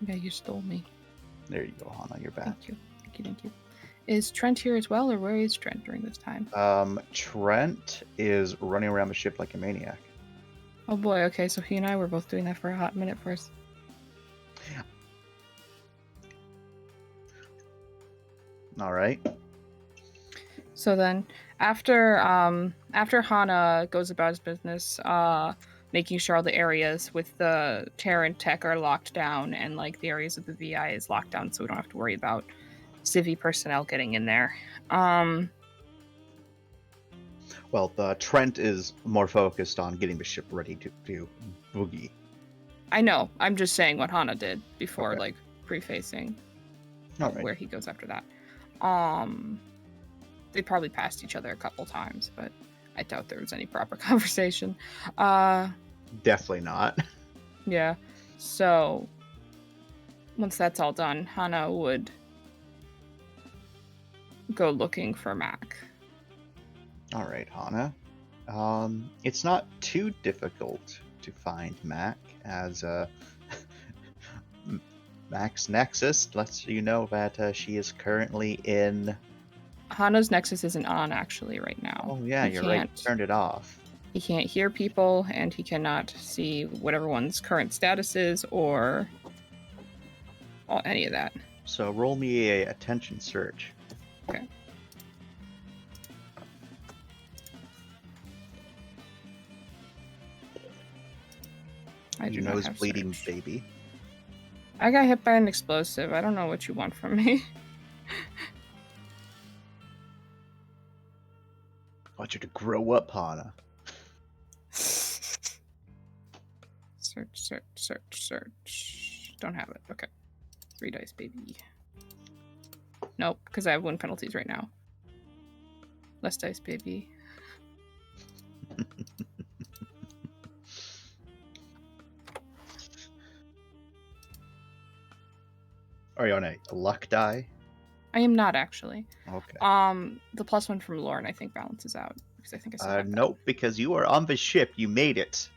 Yeah, you stole me. There you go, Hana. You're back. Thank you. Is Trent here as well, or where is Trent during this time? Trent is running around the ship like a maniac. Oh boy, okay, so he and I were both doing that for a hot minute first. All right. So then, after Hana goes about his business, making sure all the areas with the Terran tech are locked down, and like the areas of the VI is locked down, so we don't have to worry about Civi personnel getting in there. Well, Trent is more focused on getting the ship ready to boogie. I know. I'm just saying what Hana did before, Okay. like prefacing All right. where he goes after that. They probably passed each other a couple times, but I doubt there was any proper conversation. Definitely not. Yeah. So once that's all done, Hana would go looking for Mack. All right, Hana. It's not too difficult to find Mack, as Mack's Nexus lets you know that she is currently in. Hana's Nexus isn't on actually right now. Oh yeah, you're right. Turned it off. He can't hear people, and he cannot see whatever one's current status is or any of that. So roll me a attention search. Okay. Your nose bleeding, baby. I got hit by an explosive. I don't know what you want from me. I want you to grow up, Hana. Search. Don't have it. Okay. 3 dice, baby. Nope, because I have 1 penalties right now. Less dice, baby. Are you on a luck die? I am not actually. Okay. The +1 from Lauren I think balances out because I think I said nope, because you are on the ship. You made it.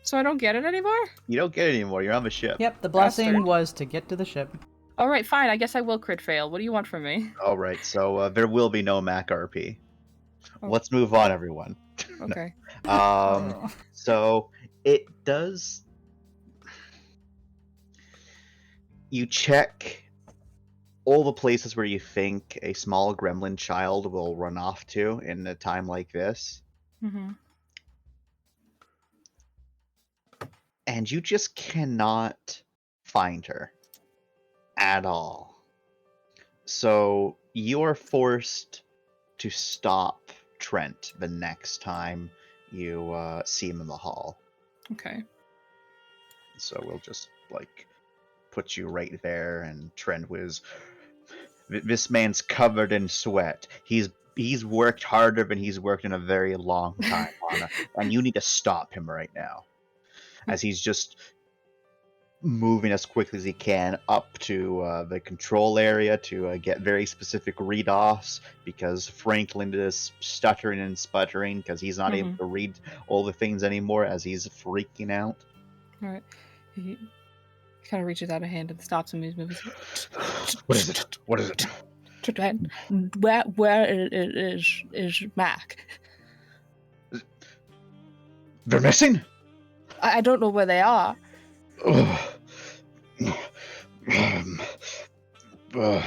So I don't get it anymore? You don't get it anymore. You're on the ship. Yep, the blessing was to get to the ship. All right, fine. I guess I will crit fail. What do you want from me? All right, so there will be no Mac RP. Oh. Let's move on, everyone. Okay. So it does. You check all the places where you think a small gremlin child will run off to in a time like this. Mm-hmm. And you just cannot find her at all. So you're forced to stop Trent the next time you see him in the hall. Okay. So we'll just put you right there, and Trent was. This man's covered in sweat. He's worked harder than he's worked in a very long time, Anna, and you need to stop him right now, as he's just moving as quickly as he can up to the control area to get very specific read-offs, because Franklin is stuttering and sputtering because he's not able to read all the things anymore as he's freaking out. All right. He kind of reaches out a hand and stops him. He's moving. What is it? What is it? Where is Mack? They're missing? I don't know where they are.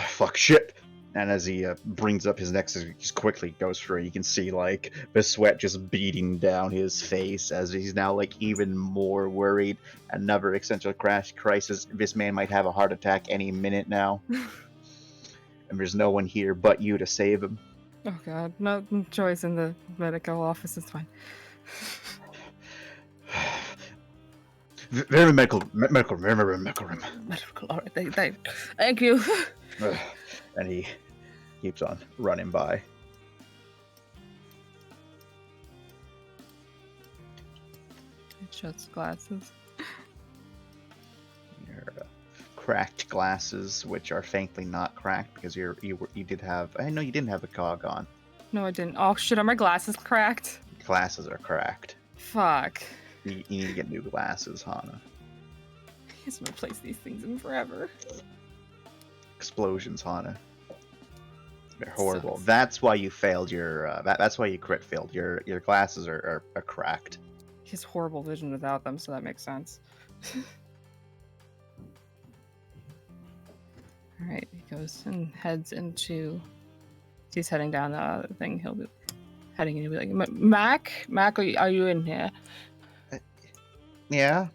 Fuck shit. And as he brings up his Nexus, he just quickly goes through. You can see the sweat just beating down his face as he's now even more worried. Another existential crisis. This man might have a heart attack any minute now. And there's no one here but you to save him. Oh god, no choice in the medical office is fine. Very medical room. Medical, all right, thank you. And he keeps on running by. It shuts glasses. Your cracked glasses, which are thankfully not cracked because you did have. I know you didn't have a cog on. No, I didn't. Oh shit, are my glasses cracked? Glasses are cracked. Fuck. You need to get new glasses, Hana. hasn't replaced these things in forever. Explosions, Hana. They're horrible. Sucks. That's why you failed your. That's why you crit failed. Your glasses are cracked. He has horrible vision without them, so that makes sense. Alright, he goes and heads into... He's heading down the thing. He'll be heading in and be like, Mac? Mac, are you in here? Yeah.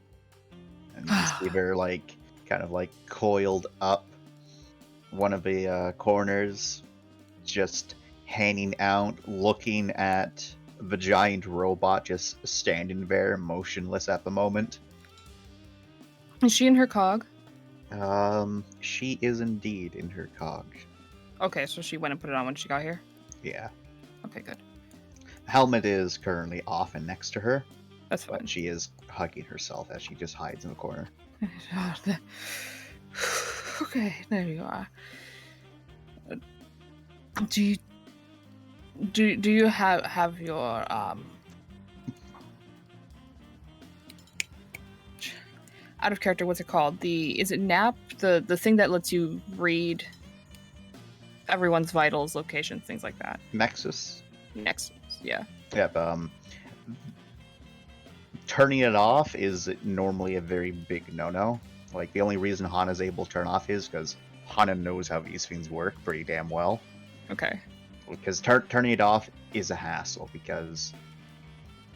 And you see her like kind of like coiled up one of the corners, just hanging out, looking at the giant robot just standing there, motionless at the moment. Is she in her cog? She is indeed in her cog. Okay, so she went and put it on when she got here? Yeah. Okay, good. Helmet is currently off and next to her, That's fine. but she is hugging herself as she just hides in the corner. Okay, there you are. Do you have your out of character, what's it called? Is it nap? The thing that lets you read everyone's vitals, locations, things like that. Nexus? Nexus, yeah. Yep, turning it off is normally a very big no-no. Like, the only reason Hana's able to turn off is because Hana knows how these things work pretty damn well. Okay. Because turning it off is a hassle, because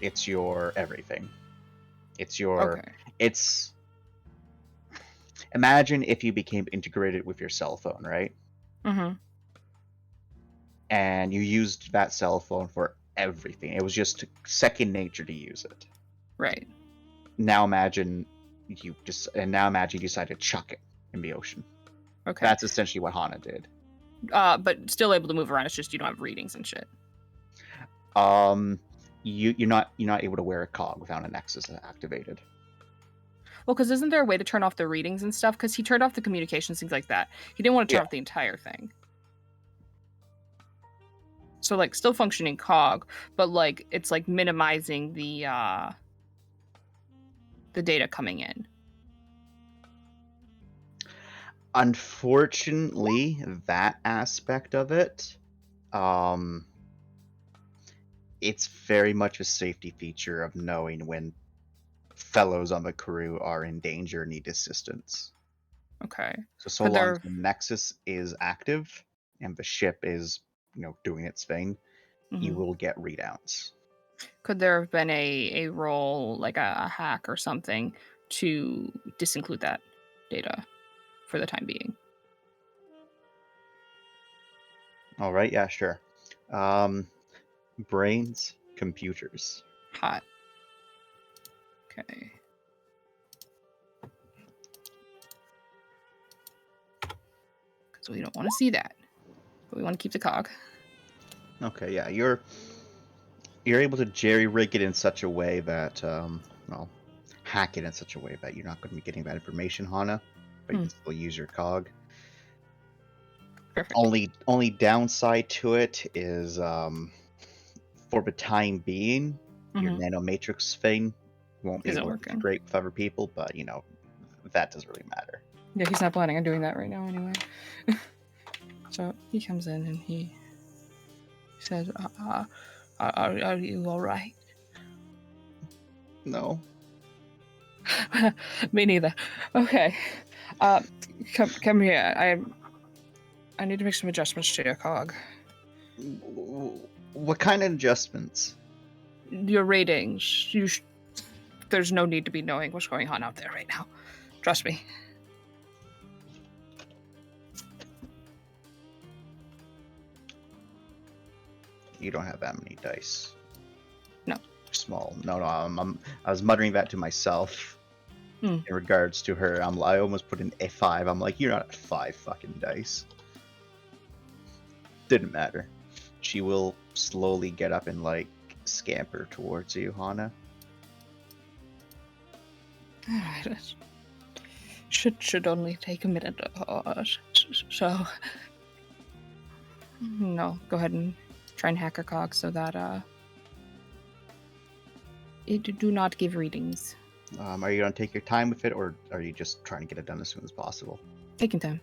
it's your everything. It's your... Okay. It's... Imagine if you became integrated with your cell phone, right? Mm-hmm. And you used that cell phone for everything. It was just second nature to use it. Right. Now imagine you decide to chuck it in the ocean. Okay. That's essentially what Hana did. But still able to move around. It's just you don't have readings and shit. You're not able to wear a cog without a nexus activated. Well, because isn't there a way to turn off the readings and stuff? Because he turned off the communications, things like that. He didn't want to turn off the entire thing. So, like, still functioning cog, but, like, it's, like, minimizing the data coming in. Unfortunately, that aspect of it, it's very much a safety feature of knowing when fellows on the crew are in danger and need assistance. Okay. So Could long as there... the nexus is active and the ship is, doing its thing, you will get readouts. Could there have been a role, like a hack or something, to disinclude that data for the time being? All right, yeah, sure. Brains, computers. Hot. Okay. Because we don't want to see that. But we want to keep the cog. Okay, yeah, you're able to jerry rig it in such a way that, hack it in such a way that you're not going to be getting that information, Hana, but you can still use your cog. Perfect. Only downside to it is, for the time being, your nanomatrix thing won't be Isn't able to working. integrate with other people, but that doesn't really matter. Yeah, he's not planning on doing that right now anyway. So he comes in and he says, are you all right? No. Me neither. Okay. Come here. I need to make some adjustments to your cog. What kind of adjustments? Your ratings. There's no need to be knowing what's going on out there right now. Trust me. You don't have that many dice. No. Small. No. I was muttering that to myself in regards to her. I almost put in a 5. I'm like, you're not at 5 fucking dice. Didn't matter. She will slowly get up and scamper towards you, Hana. Alright. Should only take a minute or so. No, go ahead and try and hack her cog so that it do not give readings. Are you going to take your time with it, or are you just trying to get it done as soon as possible? Taking time.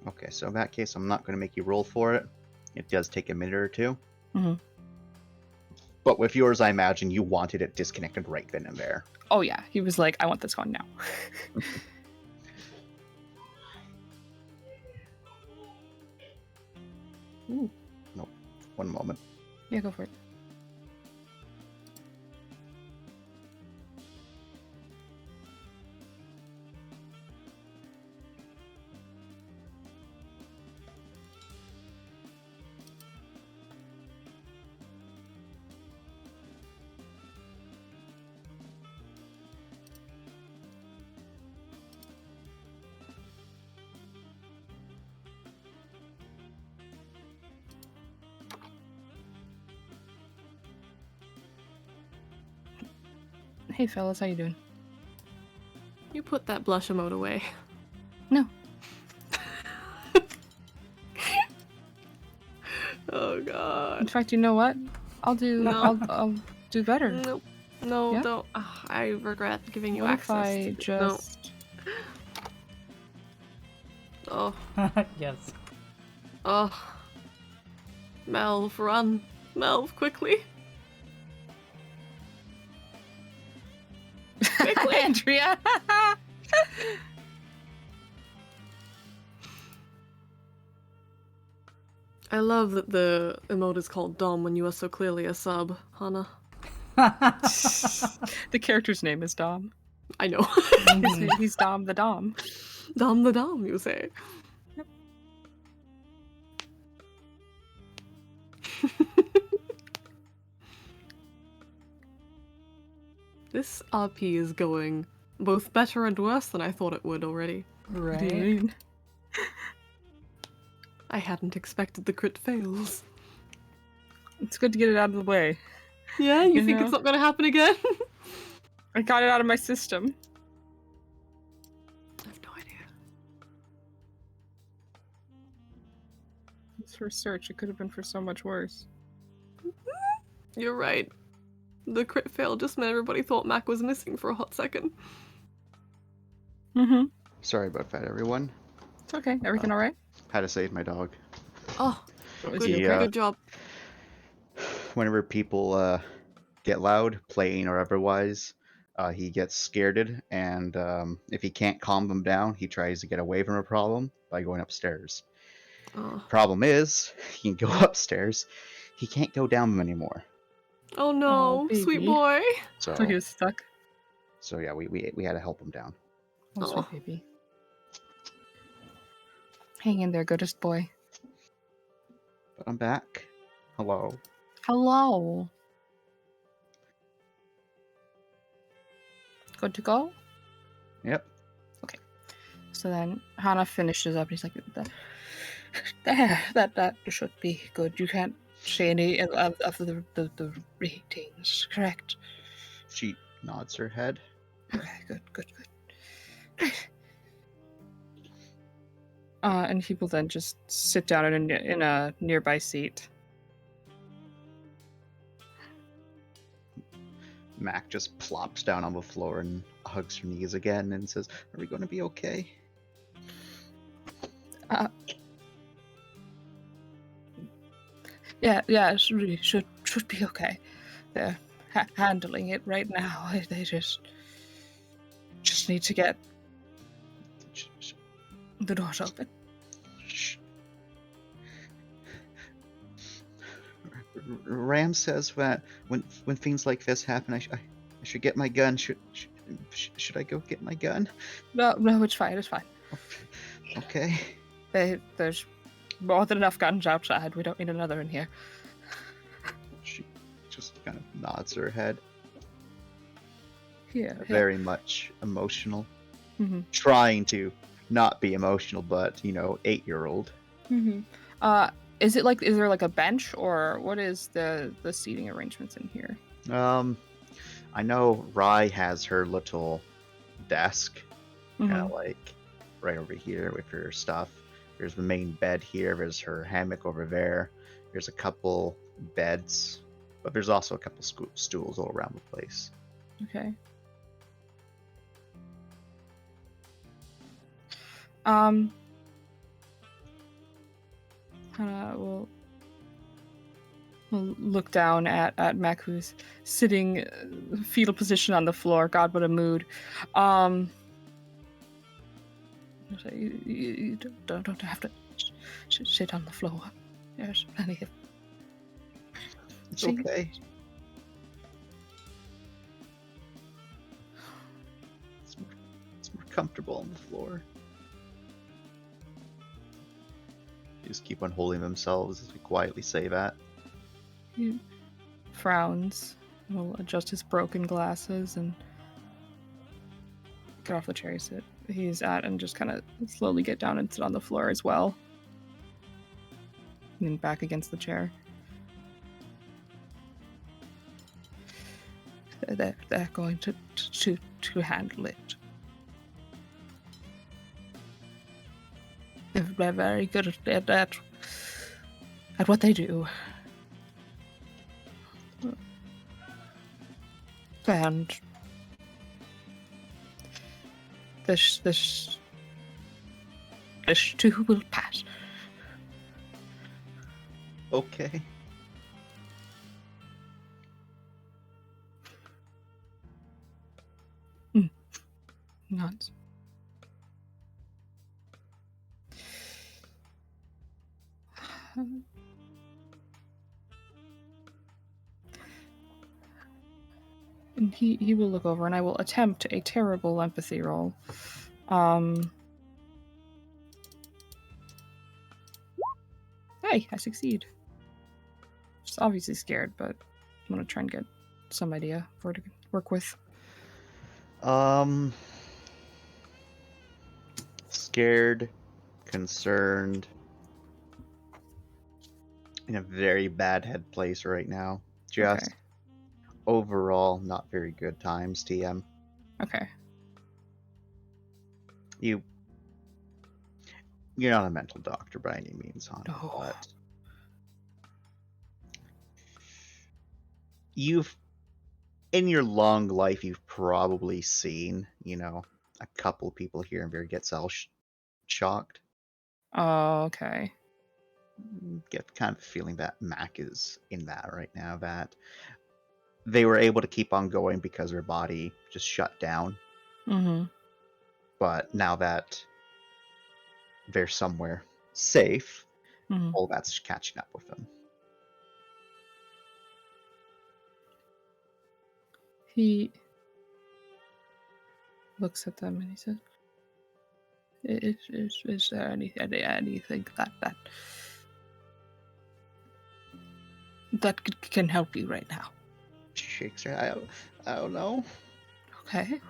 Okay, so in that case, I'm not going to make you roll for it. It does take a minute or two. Mm-hmm. But with yours, I imagine you wanted it disconnected right then and there. Oh yeah, he was like, I want this gone now. Ooh. Nope. One moment. Yeah, go for it. Hey fellas, how you doing? You put that blush emote away. No. Oh In god. fact, you know what? I'll do. No. I'll do better. Nope. No, Yeah? don't. Ugh, I regret giving you What if access. I just? No. Oh. Yes. Oh. Melv, run. Melv, quickly. Quickly. Andrea. I love that the emote is called Dom when you are so clearly a sub, Hana. The character's name is Dom. I know. He's Dom the Dom. Dom the Dom, you say. Yep. This RP is going both better and worse than I thought it would already. What do you Right. mean? I hadn't expected the crit fails. It's good to get it out of the way. Yeah, you You think know? it's not gonna happen again? I got it out of my system. I have no idea. It's for search. It could have been for so much worse. You're right. The crit fail just meant everybody thought Mac was missing for a hot second. Mm-hmm. Sorry about that, everyone. It's okay. Everything all right? Had to save my dog. Oh, Was good, he he, okay? good job. Whenever people get loud, playing or otherwise, he gets scared, and if he can't calm them down, he tries to get away from a problem by going upstairs. Oh, Problem is, he can go upstairs, he can't go down them anymore. oh no, Oh, sweet baby. boy. So So, he was stuck. so yeah, we had to help him down. Oh, Oh. sweet baby. Hang in there, goodest boy. But I'm back. Hello. Hello. Good to go? Yep. So then Hana finishes up. He's like, that should be good. You can't say any of the ratings, correct? She nods her head. Okay, good. And he will then just sit down in a nearby seat. Mac just plops down on the floor and hugs her knees again and says, "Are we going to be okay?" Yeah, it really should be okay. They're handling it right now. They just need to get Shh, shh, the doors open. shh. Ram says that when things like this happen, I should get my gun. Should I go get my gun? No, it's fine. It's fine. Okay. There's more than enough guns outside. We don't need another in here. She just kind of nods her head, Here. very much emotional, Mm-hmm. trying to not be emotional, but 8-year-old. Mm-hmm. Is there like a bench, or what is the seating arrangements in here? I know Rai has her little desk, kind of like right over here with her stuff. There's the main bed here. There's her hammock over there. There's a couple beds, but there's also a couple stools all around the place. Okay. Um, we'll look down at Mac, who's sitting fetal position on the floor. God, what a mood. You don't have to sit on the floor. There's plenty of. It's okay. It's more comfortable on the floor. They just keep on holding themselves as we quietly say that. He frowns. Will adjust his broken glasses and get off the chair he's at and just kind of slowly get down and sit on the floor as well. Lean back against the chair. They're going to handle it. They're very good at what they do. And this too will pass. Okay. Nods. And he will look over, and I will attempt a terrible empathy roll. Hey, I succeed. Just obviously scared, but I'm gonna try and get some idea for her to work with. Scared, concerned, in a very bad head place right now. Just Okay. overall not very good times, TM. Okay. You're not a mental doctor by any means, Hana, No. but in your long life, you've probably seen, a couple people here and very get shocked. Oh, okay. Get kind of feeling that Mac is in that right now, that they were able to keep on going because their body just shut down. Mm-hmm. But now that they're somewhere safe, Mm-hmm. all that's catching up with them. He looks at them and he says, "Is there anything that can help you right now?" She shakes her head. I don't know. Okay.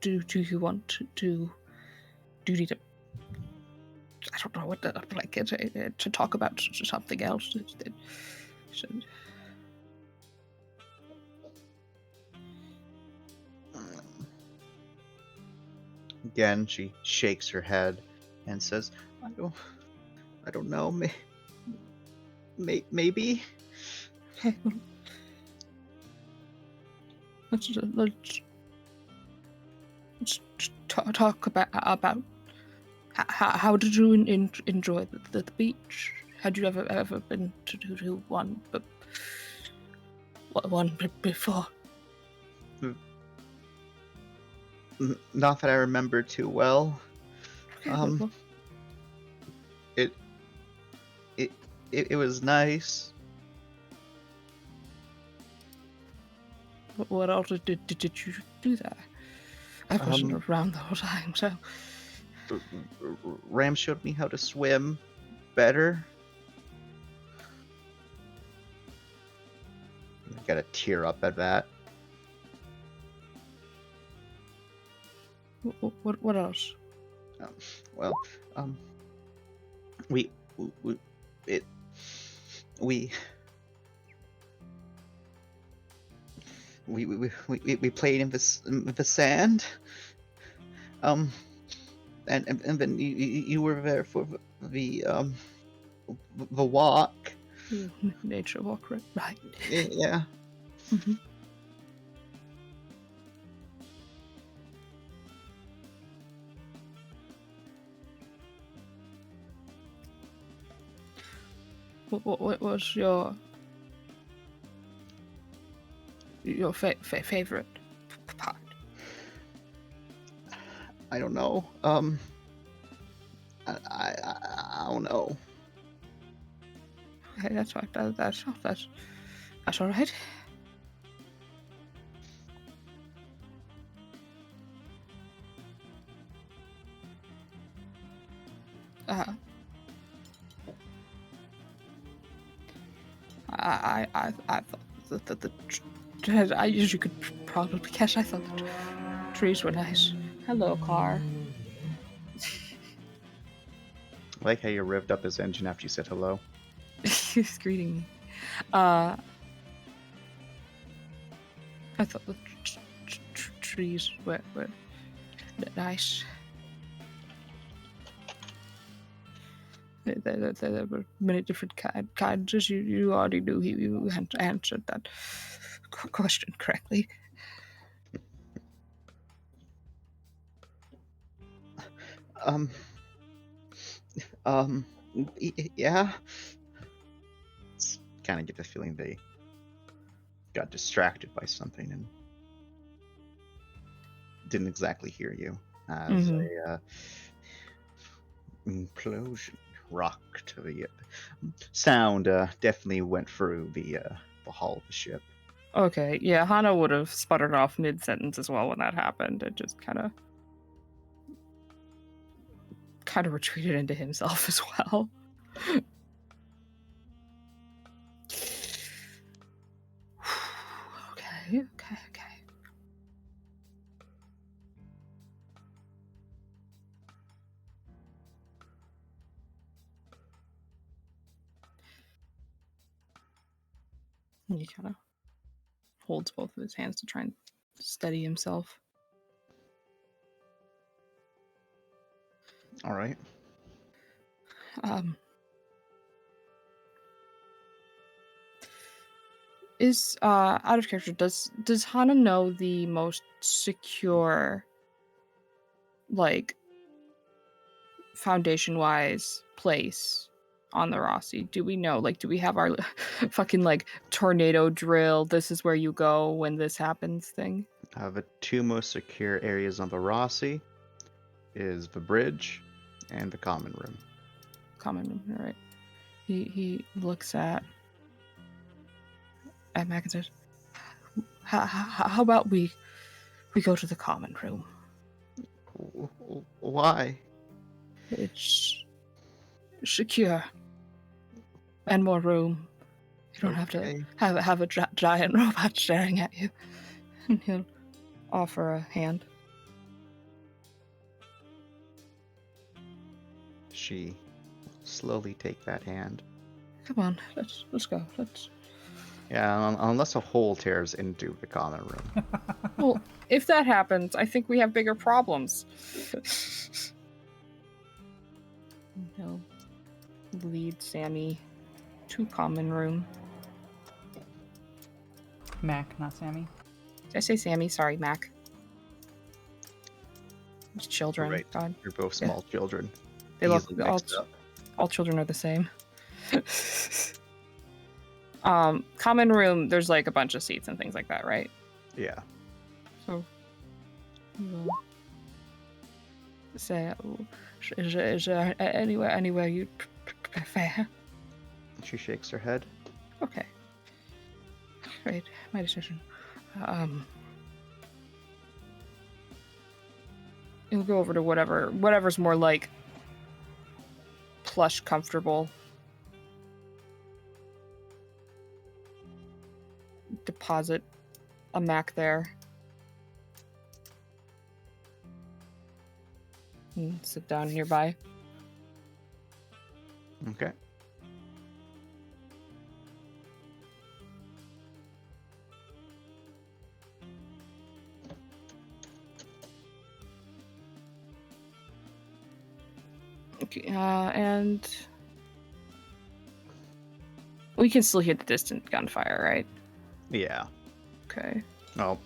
Do you want to do you need to, I don't know what to, like to talk about something else? Again, she shakes her head and says, I don't know. Maybe. Okay, well, let's talk about how did you enjoy the beach? Had you ever been to one before? Not that I remember too well. Okay, It was nice. what else did you do there? I wasn't around the whole time, so. Ram showed me how to swim better. I gotta tear up at that. What else? We played in the sand. And then you were there for the the walk. Nature walk, right? Yeah. Mm-hmm. What was your favorite part? I don't know. I don't know. Okay, that's right. That's all right. Uh, I thought that as you could probably guess, I thought the trees were nice. Hello, car. I like how you revved up his engine after you said hello. He's greeting me. I thought the trees were nice. There were many different kinds, as you already knew. You answered that question correctly. Um, yeah. Kind of get the feeling they got distracted by something and didn't exactly hear you as a implosion rocked the sound definitely went through the hull of the ship. Okay, yeah, Hana would have sputtered off mid-sentence as well when that happened. It just kind of retreated into himself as well. Okay. And he kind of holds both of his hands to try and steady himself. All right. Is out of character, does Hana know the most secure, like, foundation wise place on the Rossi? Do we know, like, do we have our fucking like tornado drill, this is where you go when this happens thing? The two most secure areas on the Rossi is the bridge and the common room. Common room, all right. He looks at Mac and says, how about we go to the common room? Why? It's secure and more room. You don't have to have a giant robot staring at you. And he'll offer a hand. She slowly take that hand. Come on, let's go. Yeah, unless a hole tears into the common room. Well, if that happens, I think we have bigger problems. He'll lead Sammy to common room. Mac, not Sammy. Did I say Sammy? Sorry, Mac. It's children. Right. God. You're both small children. They look Easily mixed up. all children are the same. Common room, there's like a bunch of seats and things like that, right? Yeah. So we'll say, is there anywhere you prefer? She shakes her head. Okay. Great, my decision. He'll go over to whatever's more like plush, comfortable. Deposit a Mac there. And sit down nearby. Okay. Okay, and We can still hear the distant gunfire, right? Yeah. Okay. Well,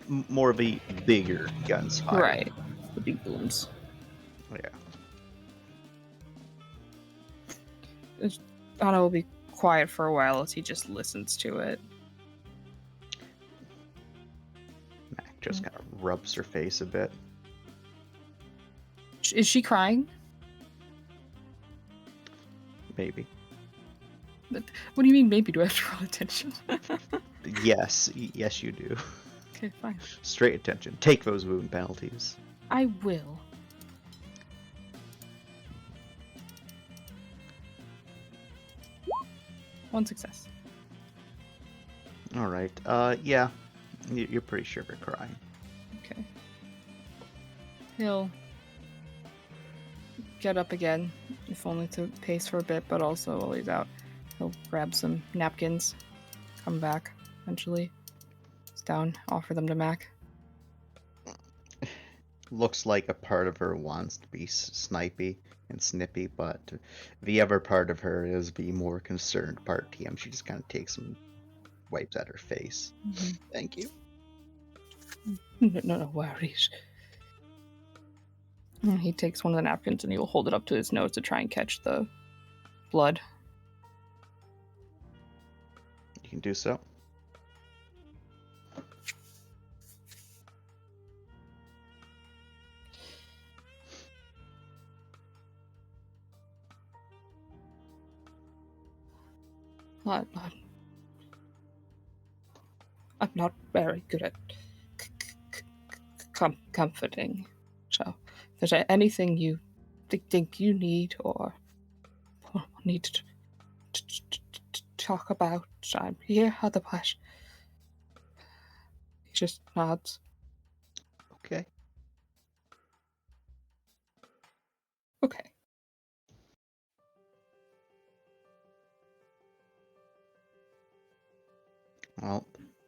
more of a bigger guns fire. Right. The big booms. Yeah. Anna will be quiet for a while as he just listens to it. Mac just kind of rubs her face a bit. Is she crying? Maybe. What do you mean maybe? Do I have to roll attention? Yes, yes, you do. Okay, fine. Straight attention. Take those wound penalties. I will. One success. All right. Yeah. You're pretty sure they're crying. Okay. He'll get up again, if only to pace for a bit, but also while he's out, he'll grab some napkins, come back eventually. He's down, offer them to Mac. Looks like a part of her wants to be snipey and snippy, but the other part of her is the more concerned part. TM, she just kind of takes some wipes at her face. Mm-hmm. Thank you. No worries. And he takes one of the napkins and he will hold it up to his nose to try and catch the blood. You can do so. I'm not very good at comforting. So, if there's anything you think you need or need to talk about, I'm here. Otherwise, he just nods. Okay. Okay. Well,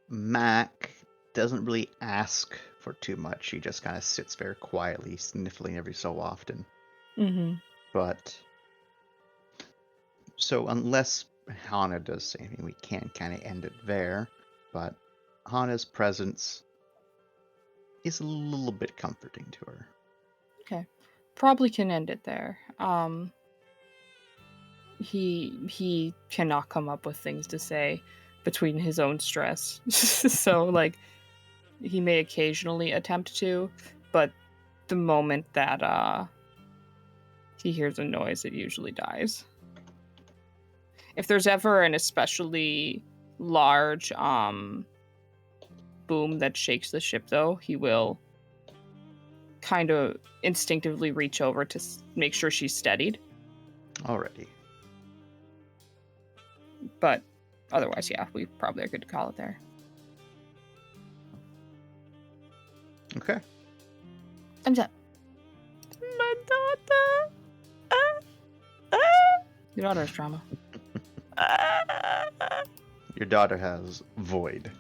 Mac doesn't really ask for too much. She just kind of sits there quietly, sniffling every so often. Mm-hmm. But so unless Hana does say anything, we can kind of end it there. But Hana's presence is a little bit comforting to her. Okay. Probably can end it there. He cannot come up with things to say between his own stress. So like he may occasionally attempt to, but the moment that he hears a noise, it usually dies. If there's ever an especially large boom that shakes the ship though, he will kind of instinctively reach over to make sure she's steadied. Already. But otherwise, yeah, we probably are good to call it there. Okay. Thumbs up. My daughter. Your daughter has trauma. Your daughter has void